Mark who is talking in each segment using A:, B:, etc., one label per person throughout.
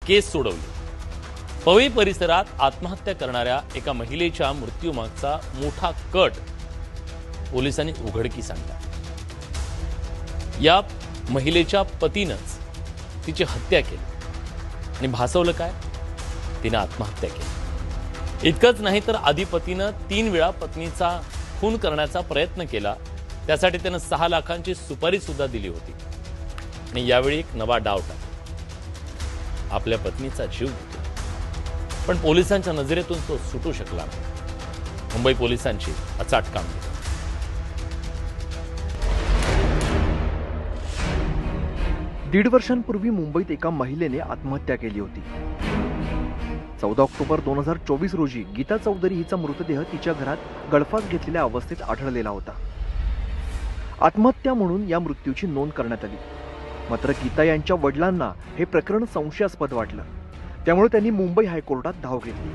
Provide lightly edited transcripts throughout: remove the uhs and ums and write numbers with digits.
A: केस सोडवली। पवई परिसरात आत्महत्या करणाऱ्या एका महिलेच्या मृत्यूमागचा मोठा कट पोलिसांनी उघडकीस आणला। या महिलेच्या पतीनंच तिची हत्या केली आणि भासवलं काय, तिने आत्महत्या केली। इतकंच नाही तर आधी पतीनं 3 वेळा पत्नीचा खून करण्याचा प्रयत्न केला। त्यासाठी त्यानं 6 लाखांची सुपारी सुद्धा दिली होती आणि यावेळी एक नवा डाव टाकला, आपल्या पत्नीचा जीव घेतला, पण पोलिसांच्या नजरेतून तो सुटू शकला नाही। मुंबई पोलिसांची अचाट कामगिरी।
B: 1.5 वर्षांपूर्वी मुंबईत एका महिलेने आत्महत्या केली होती। 14 ऑक्टोबर 2024 रोजी गीता चौधरी हिचा मृतदेह तिच्या घरात गळफास घेतलेल्या अवस्थेत आढळलेला होता। आत्महत्या म्हणून या मृत्यूची नोंद करण्यात आली। मात्र गीता यांच्या वडिलांना हे प्रकरण संशयास्पद वाटलं, त्यामुळे त्यांनी मुंबई हायकोर्टात धाव घेतली।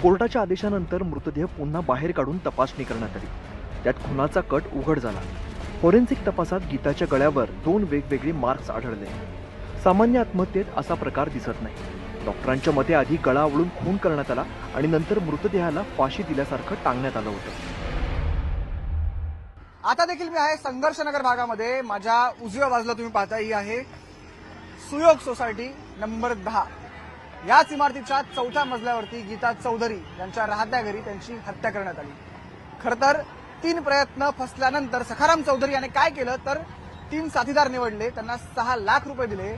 B: कोर्टाच्या आदेशानंतर मृतदेह पुन्हा बाहेर काढून तपासणी करण्यात आली। त्यात खुनाचा कट उघड झाला। फॉरेन्सिक तपासात गीताच्या गळ्यावर 2 वेगवेगळे मार्क्स आढळले। सामान्य आत्महत्येत असा प्रकार दिसत नाही। डॉक्टरांच्या मते आधी गळा आवळून खून करण्यात आला आणि नंतर मृतदेहाला फाशी दिल्यासारखं टांगण्यात आलं होतं।
C: आता देखील मी आहे संघर्षनगर भागामध्ये। माझ्या उजव्या बाजूला तुम्ही पाहता ही आहे सुयोग सोसायटी नंबर 10। याच इमारतीच्या 4थ्या मजल्यावरती गीता चौधरी यांच्या राहत्या घरी त्यांची हत्या करण्यात आली। खरं तर 3 प्रयत्न फसल्यानंतर सखाराम चौधरी याने काय केलं तर 3 साथीदार निवडले, त्यांना 6 लाख रुपये दिले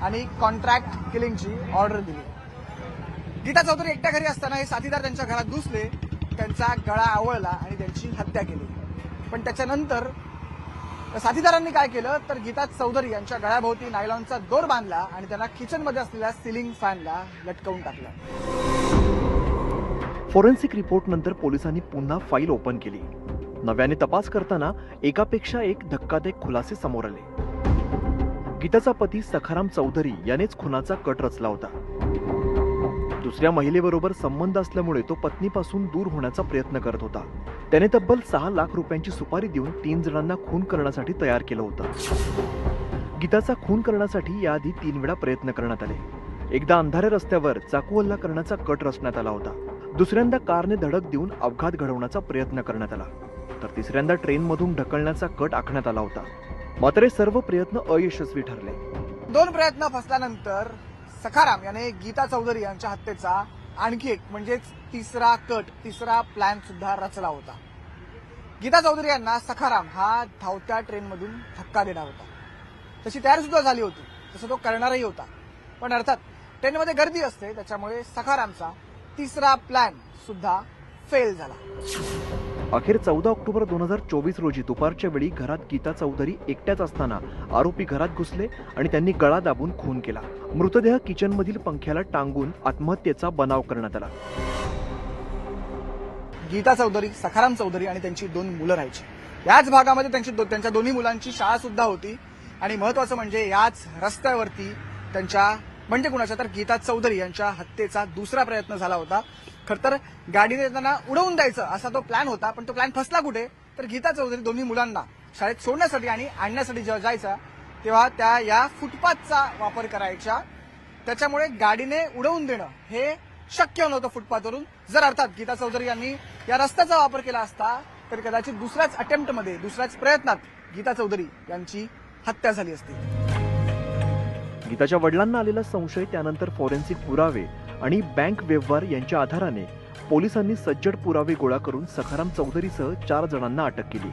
C: आणि कॉन्ट्रॅक्ट किलिंगची ऑर्डर दिली। गीता चौधरी एकट्या घरी असताना हे साथीदार त्यांच्या घरात घुसले, त्यांचा गळा आवळला आणि त्यांची हत्या केली। पण त्याच्यानंतर साथीदारांनी काय केलं तर गीता चौधरी यांच्या गळ्याभोवती नायलॉनचा दोर बांधला आणि त्यांना किचनमध्ये असलेल्या सिलिंग फॅनला लटकवून टाकलं।
B: फॉरेन्सिक रिपोर्ट नंतर पोलिसांनी पुन्हा फाईल ओपन केली। नव्याने तपास करताना एकापेक्षा एक धक्कादायक खुलासे समोर आले। गीताचा पती सखाराम चौधरी यानेच खुनाचा कट रचला होता। दुसऱ्या महिलेबरोबर संबंध असल्यामुळे तो पत्नीपासून दूर होण्याचा प्रयत्न करत होता। त्याने तब्बल 6 लाख रुपयांची सुपारी देऊन 3 जणांना खून करण्यासाठी तयार केलं होतं। गीताचा खून करण्यासाठी याआधी 3 वेळा प्रयत्न करण्यात आले। एकदा अंधाऱ्या रस्त्यावर चाकू हल्ला करण्याचा कट रचण्यात आला होता। दुसऱ्यांदा कारने धडक देऊन अपघात घडवण्याचा प्रयत्न करण्यात आला, तर तिसऱ्यांदा ट्रेनमधून ढकलण्याचा कट आखण्यात आला होता। मात्र सर्व प्रयत्न अयशस्वी ठरले।
C: 2 प्रयत्न फसल्यानंतर सखाराम याने गीता चौधरी यांच्या हत्येचा आणखी एक म्हणजेच तिसरा प्लॅन सुद्धा रचला होता। गीता चौधरी यांना सखाराम हा धावत्या ट्रेनमधून धक्का देणार होता। तशी तयारी सुद्धा झाली होती, तसं तो करणारही होता। पण अर्थात ट्रेनमध्ये गर्दी असते, त्याच्यामुळे सखारामचा तिसरा प्लॅन सुद्धा फेल झाला।
B: अखेर 14 ऑक्टोबर 2024 रोजी दुपारच्या वेळी घरात गीता चौधरी एकट्याच असताना आरोपी घरात घुसले आणि त्यांनी गळा दाबून खून केला। मृतदेह किचनमधील पंख्याला टांगून आत्महत्येचा बनाव करण्यात आला।
C: गीता चौधरी, सखाराम चौधरी आणि त्यांची 2 मुलं राहायची। याच भागामध्ये त्यांच्या दोन्ही मुलांची शाळा सुद्धा होती आणि महत्वाचं म्हणजे याच रस्त्यावरती त्यांच्या म्हणजे कुणाच्या तर गीता चौधरी यांच्या हत्येचा दुसरा प्रयत्न झाला होता। खरं तर गाडीने त्यांना उडवून द्यायचं असा तो प्लॅन होता, पण तो प्लॅन फसला कुठे तर गीता चौधरी दोन्ही मुलांना शाळेत सोडण्यासाठी आणि आणण्यासाठी जेव्हा जायचा तेव्हा त्या या फुटपाथचा वापर करायच्या। त्याच्यामुळे गाडीने उडवून देणं हे शक्य नव्हतं फुटपाथवरून। जर अर्थात गीता चौधरी यांनी या रस्त्याचा वापर केला असता तर कदाचित दुसऱ्याच प्रयत्नात गीता चौधरी यांची हत्या झाली असती।
B: गीताच्या वडिलांना आलेला संशय, त्यानंतर फॉरेन्सिक पुरावे आणि बँक व्यवहार यांच्या आधाराने पोलिसांनी सज्जड पुरावे गोळा करून सखाराम चौधरीसह 4 जणांना अटक केली।